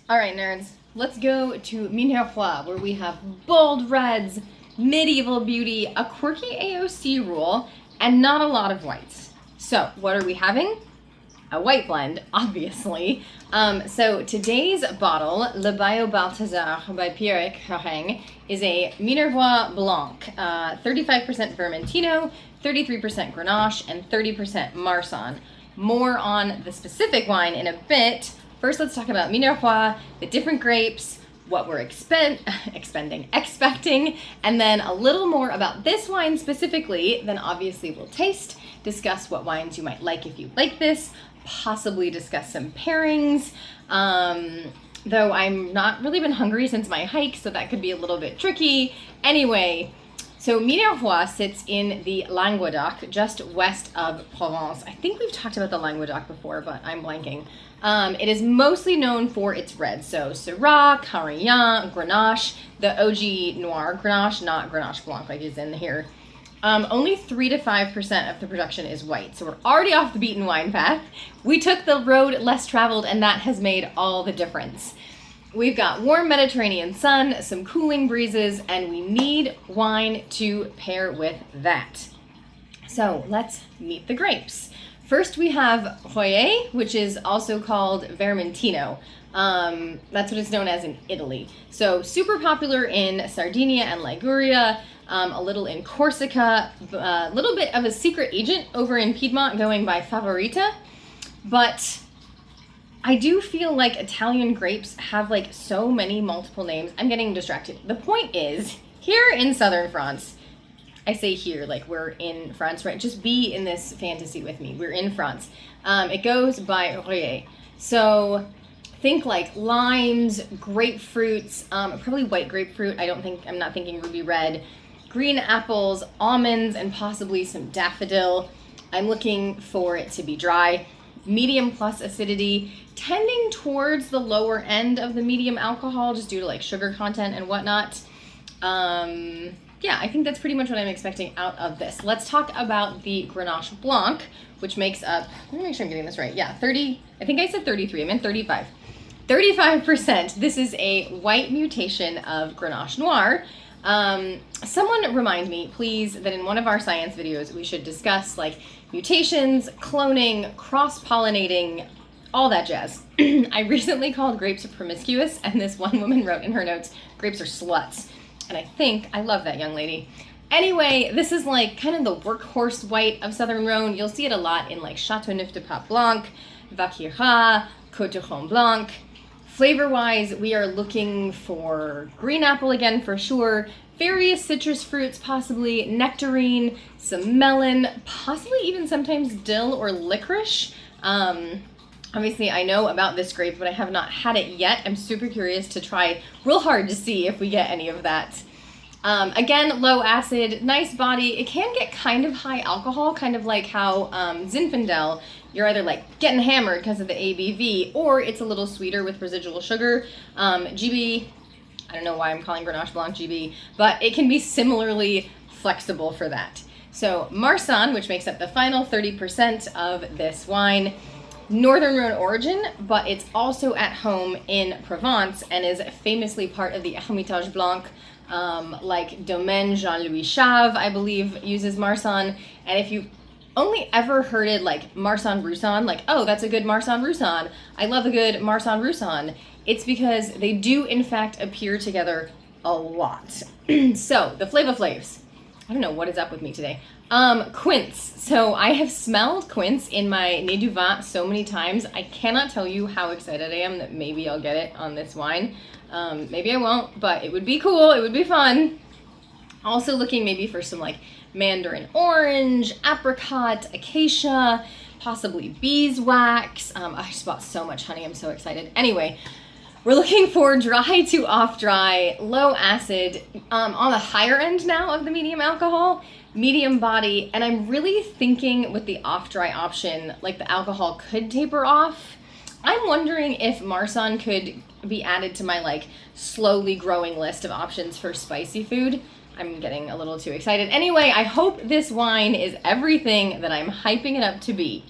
All right, nerds, let's go to Minervois, where we have bold reds, medieval beauty, a quirky AOC rule, and not a lot of whites. So, what are we having? A white blend, obviously. So today's bottle, Le Bio Balthazar by Pierrick, Harang, is a Minervois blanc, 35% Vermentino, 33% grenache, and 30% marsanne. More on the specific wine in a bit. First, let's talk about Minervois, the different grapes, what we're expecting, and then a little more about this wine specifically. Then obviously we'll taste, discuss what wines you might like if you like this, possibly discuss some pairings. Though I'm not really been hungry since my hike, so that could be a little bit tricky. Anyway, so Minervois sits in the Languedoc, just west of Provence. I think we've talked about the Languedoc before, but I'm blanking. It is mostly known for its reds, so Syrah, Carignan, Grenache, the OG Noir Grenache, not Grenache Blanc like is in here. Only 3 to 5% of the production is white, so we're already off the beaten wine path. We took the road less traveled, and that has made all the difference. We've got warm Mediterranean sun, some cooling breezes, and we need wine to pair with that. So let's meet the grapes. First, we have rolle, which is also called Vermentino. That's what it's known as in Italy. So super popular in Sardinia and Liguria, a little in Corsica, a little bit of a secret agent over in Piedmont going by Favorita. But I do feel like Italian grapes have like so many multiple names. I'm getting distracted. The point is, here in southern France, I say here, like we're in France, right? Just be in this fantasy with me. We're in France. It goes by rolle. So think like limes, grapefruits, probably white grapefruit. I'm not thinking ruby red. Green apples, almonds, and possibly some daffodil. I'm looking for it to be dry. Medium plus acidity, tending towards the lower end of the medium alcohol just due to like sugar content and whatnot. Yeah, I think that's pretty much what I'm expecting out of this. Let's talk about the Grenache Blanc, which makes up, let me make sure I'm getting this right. Yeah, 30, I think I said 33, I meant 35. 35%. This is a white mutation of Grenache Noir. Someone remind me, please, that in one of our science videos, we should discuss like mutations, cloning, cross-pollinating, all that jazz. I recently called grapes promiscuous, and this one woman wrote in her notes, grapes are sluts. And I love that young lady. Anyway, this is like kind of the workhorse white of Southern Rhone. You'll see it a lot in like Châteauneuf du Pape Blanc, Vaquira, Côte de Rhone Blanc. Flavor-wise, we are looking for green apple again for sure, various citrus fruits, possibly nectarine, some melon, possibly even sometimes dill or licorice. Obviously, I know about this grape, but I have not had it yet. I'm super curious to try real hard to see if we get any of that. Again, low acid, nice body. It can get kind of high alcohol, kind of like how Zinfandel, you're either like getting hammered because of the ABV, or it's a little sweeter with residual sugar. GB, I don't know why I'm calling Grenache Blanc GB, but it can be similarly flexible for that. So Marsanne, which makes up the final 30% of this wine, Northern Rhone origin, but it's also at home in Provence and is famously part of the Hermitage Blanc, like Domaine Jean-Louis Chave, I believe, uses Marsanne. And if you've only ever heard it like Marsanne Roussanne, like, oh, that's a good Marsanne Roussanne, I love a good Marsanne Roussanne, it's because they do in fact appear together a lot. So, the Flava Flavs. I don't know what is up with me today. Quince. So I have smelled quince in my Nez du Vin so many times. I cannot tell you how excited I am that maybe I'll get it on this wine. Maybe I won't, but it would be cool. It would be fun. Also looking maybe for some like mandarin orange, apricot, acacia, possibly beeswax. I just bought so much honey. I'm so excited. Anyway, we're looking for dry to off dry, low acid, on the higher end now of the medium alcohol, medium body, and I'm really thinking with the off dry option, like the alcohol could taper off. I'm wondering if Marsanne could be added to my like slowly growing list of options for spicy food. I'm getting a little too excited. Anyway, I hope this wine is everything that I'm hyping it up to be.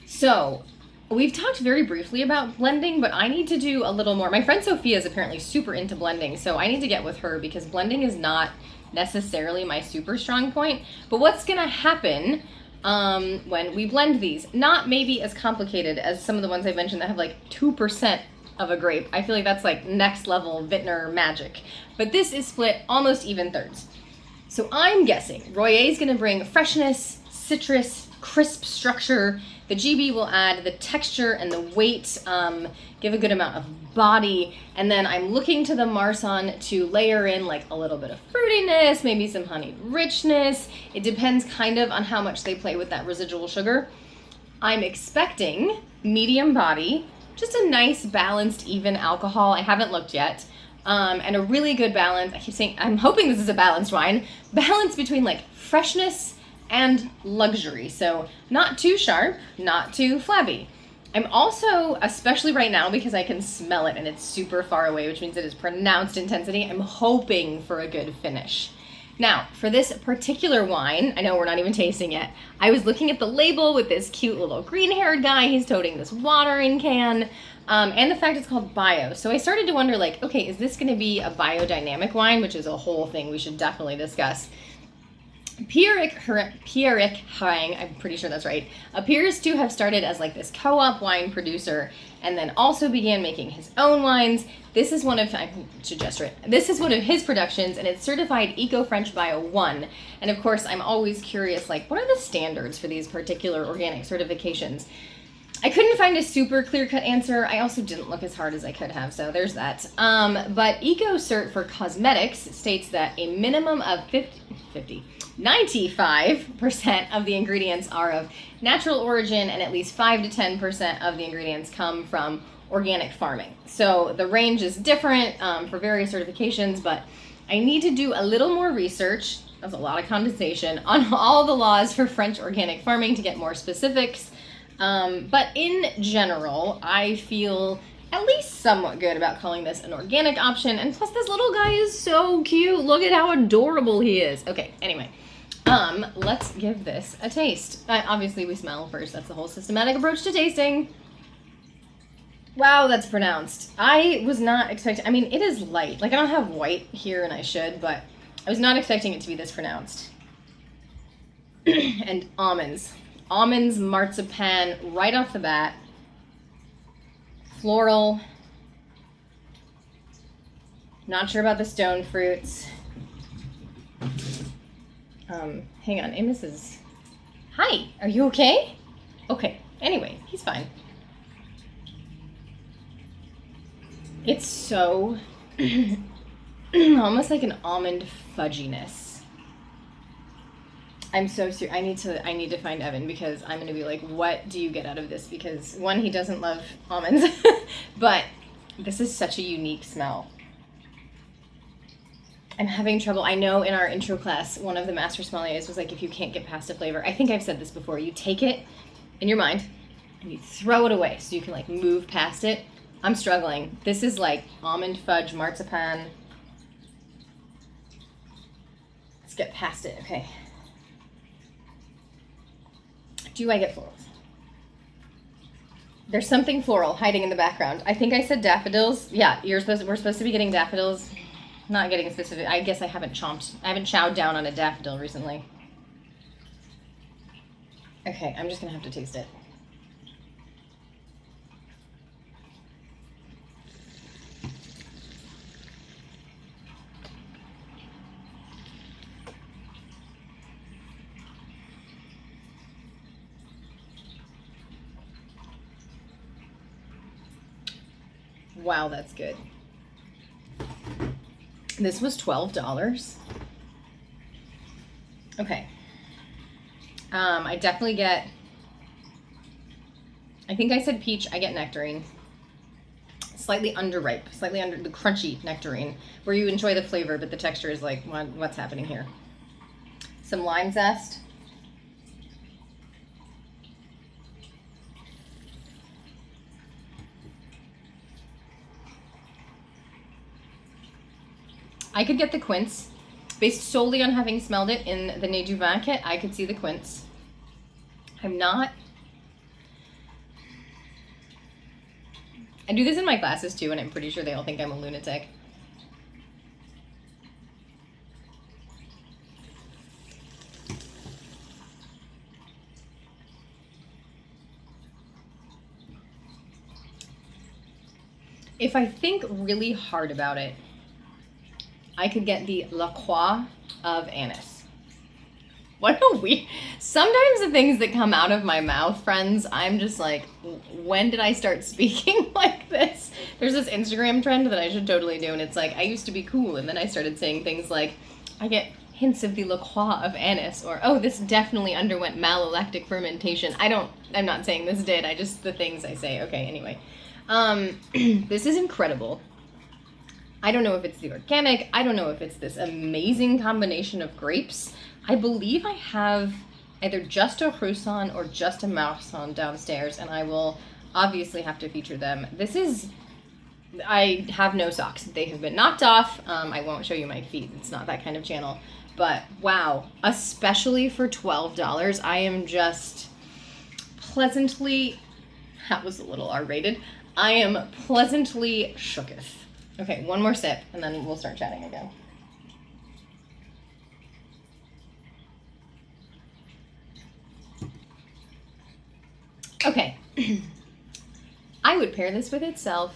So, we've talked very briefly about blending, but I need to do a little more. My friend Sophia is apparently super into blending, so I need to get with her because blending is not necessarily my super strong point. But what's gonna happen when we blend these? Not maybe as complicated as some of the ones I've mentioned that have like 2% of a grape. I feel like that's like next level vintner magic. But this is split almost even thirds. So I'm guessing Royer is gonna bring freshness, citrus, crisp structure. The GB will add the texture and the weight, give a good amount of body, and then I'm looking to the marsanne to layer in like a little bit of fruitiness, maybe some honeyed richness. It depends kind of on how much they play with that residual sugar. I'm expecting medium body, just a nice balanced even alcohol. I haven't looked yet. And a really good balance. I keep saying, I'm hoping this is a balanced wine. Balance between like freshness and luxury. So not too sharp, not too flabby. I'm also, especially right now because I can smell it and it's super far away, which means it is pronounced intensity, I'm hoping for a good finish. Now, for this particular wine, I know we're not even tasting it, I was looking at the label with this cute little green-haired guy. He's toting this watering can, and the fact it's called bio. So I started to wonder, like, okay, is this gonna be a biodynamic wine, which is a whole thing we should definitely discuss. Pierrick Harang, I'm pretty sure that's right, appears to have started as like this co-op wine producer and then also began making his own wines. This is one of, I should gesture it, this is one of his productions and it's certified Eco-French Bio 1. And of course, I'm always curious, like, what are the standards for these particular organic certifications? I couldn't find a super clear-cut answer. I also didn't look as hard as I could have, so there's that. But EcoCert for cosmetics states that a minimum of 95% of the ingredients are of natural origin and at least 5 to 10% of the ingredients come from organic farming. So the range is different for various certifications, but I need to do a little more research, that's a lot of condensation, on all the laws for French organic farming to get more specifics. But in general, I feel at least somewhat good about calling this an organic option. And plus this little guy is so cute. Look at how adorable he is. Okay, anyway, let's give this a taste. Obviously we smell first. That's the whole systematic approach to tasting. Wow, that's pronounced. I was not expecting, I mean, it is light. Like I don't have white here and I should, but I was not expecting it to be this pronounced. And almonds. Almonds, marzipan, right off the bat. Floral. Not sure about the stone fruits. Hang on, Amos is... Hi, are you okay? Okay, anyway, he's fine. It's so... almost like an almond fudginess. I'm so serious. I need to find Evan because I'm gonna be like, what do you get out of this? Because one, he doesn't love almonds, but this is such a unique smell. I'm having trouble. I know in our intro class, one of the master sommeliers was like, if you can't get past a flavor, I think I've said this before, you take it in your mind and you throw it away so you can like move past it. I'm struggling. This is like almond fudge, marzipan. Let's get past it, okay. Do I get florals? There's something floral hiding in the background. I think I said daffodils. Yeah, we're supposed to be getting daffodils. Not getting specific. I guess I haven't chowed down on a daffodil recently. Okay, I'm just gonna have to taste it. Wow, that's good. This was $12. Okay. I definitely get, I think I said peach, I get nectarine. Slightly underripe, slightly under the crunchy nectarine, where you enjoy the flavor, but the texture is like, what's happening here? Some lime zest. I could get the quince. Based solely on having smelled it in the NerdVine kit, I could see the quince. I'm not... I do this in my classes too, and I'm pretty sure they all think I'm a lunatic. If I think really hard about it, I could get the La Croix of anise. What a weird... Sometimes the things that come out of my mouth, friends, I'm just like, when did I start speaking like this? There's this Instagram trend that I should totally do, and it's like, I used to be cool, and then I started saying things like, I get hints of the La Croix of anise, or, oh, this definitely underwent malolactic fermentation. I'm not saying this did, the things I say. Okay, anyway. This is incredible. I don't know if it's the organic. I don't know if it's this amazing combination of grapes. I believe I have either just a Roussanne or just a marsanne downstairs, and I will obviously have to feature them. I have no socks. They have been knocked off. I won't show you my feet. It's not that kind of channel. But wow, especially for $12, I am just pleasantly, that was a little R-rated. I am pleasantly shooketh. Okay, one more sip, and then we'll start chatting again. Okay. I would pair this with itself.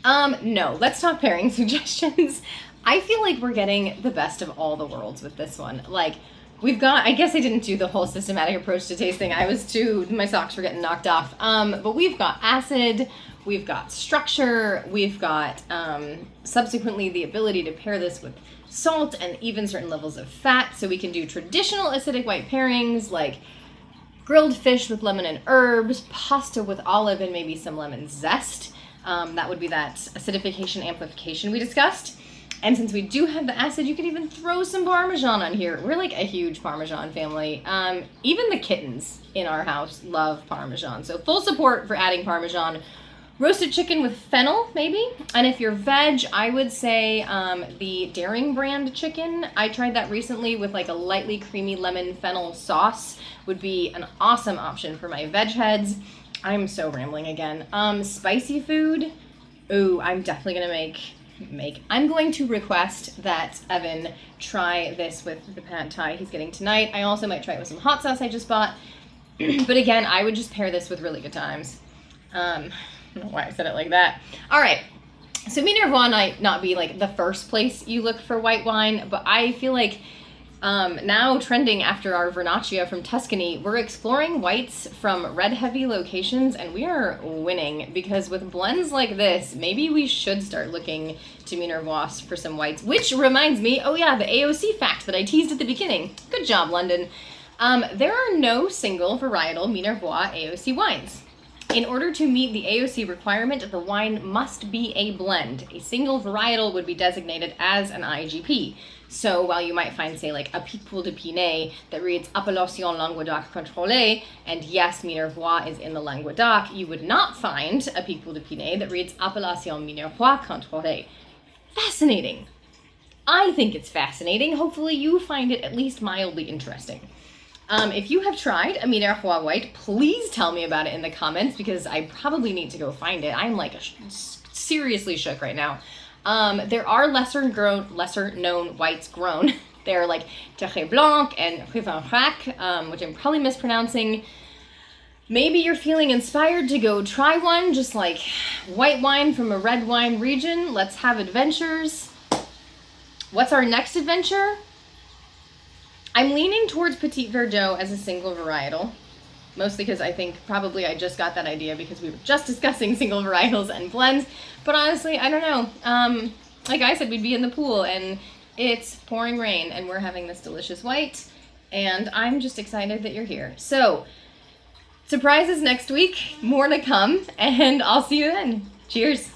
No, let's talk pairing suggestions. I feel like we're getting the best of all the worlds with this one. Like, I guess I didn't do the whole systematic approach to tasting. My socks were getting knocked off. But we've got acid, we've got structure, we've got subsequently the ability to pair this with salt and even certain levels of fat. So we can do traditional acidic white pairings like grilled fish with lemon and herbs, pasta with olive and maybe some lemon zest. That would be that acidification amplification we discussed. And since we do have the acid, you could even throw some Parmesan on here. We're like a huge Parmesan family. Even the kittens in our house love Parmesan. So full support for adding Parmesan. Roasted chicken with fennel, maybe. And if you're veg, I would say the Daring brand chicken. I tried that recently with like a lightly creamy lemon fennel sauce. Would be an awesome option for my veg heads. I'm so rambling again. Spicy food. Ooh, I'm definitely gonna I'm going to request that Evan try this with the pad thai he's getting tonight. I also might try it with some hot sauce I just bought. But again, I would just pair this with really good times. I don't know why I said it like that. All right. So Minervois might not be like the first place you look for white wine, but I feel like now trending after our Vernaccia from Tuscany, we're exploring whites from red heavy locations, and we are winning because with blends like this, maybe we should start looking to Minervois for some whites, which reminds me, oh yeah, the AOC fact that I teased at the beginning. Good job, London. There are no single varietal Minervois AOC wines. In order to meet the AOC requirement, the wine must be a blend. A single varietal would be designated as an IGP. So while you might find, say, like a Picpoul de Pinet that reads Appellation Languedoc Contrôlée, and yes, Minervois is in the Languedoc, you would not find a Picpoul de Pinet that reads Appellation Minervois Contrôlée. Fascinating. I think it's fascinating. Hopefully you find it at least mildly interesting. If you have tried a Minervois white, please tell me about it in the comments because I probably need to go find it. I'm like seriously shook right now. There are lesser known whites grown. They're like Pierrick Blanc and Harang, which I'm probably mispronouncing. Maybe you're feeling inspired to go try one, just like white wine from a red wine region. Let's have adventures. What's our next adventure? I'm leaning towards Petit Verdot as a single varietal, mostly because I think probably I just got that idea because we were just discussing single varietals and blends. But honestly, I don't know. Like I said, we'd be in the pool and it's pouring rain and we're having this delicious white and I'm just excited that you're here. So, surprises next week, more to come, and I'll see you then. Cheers.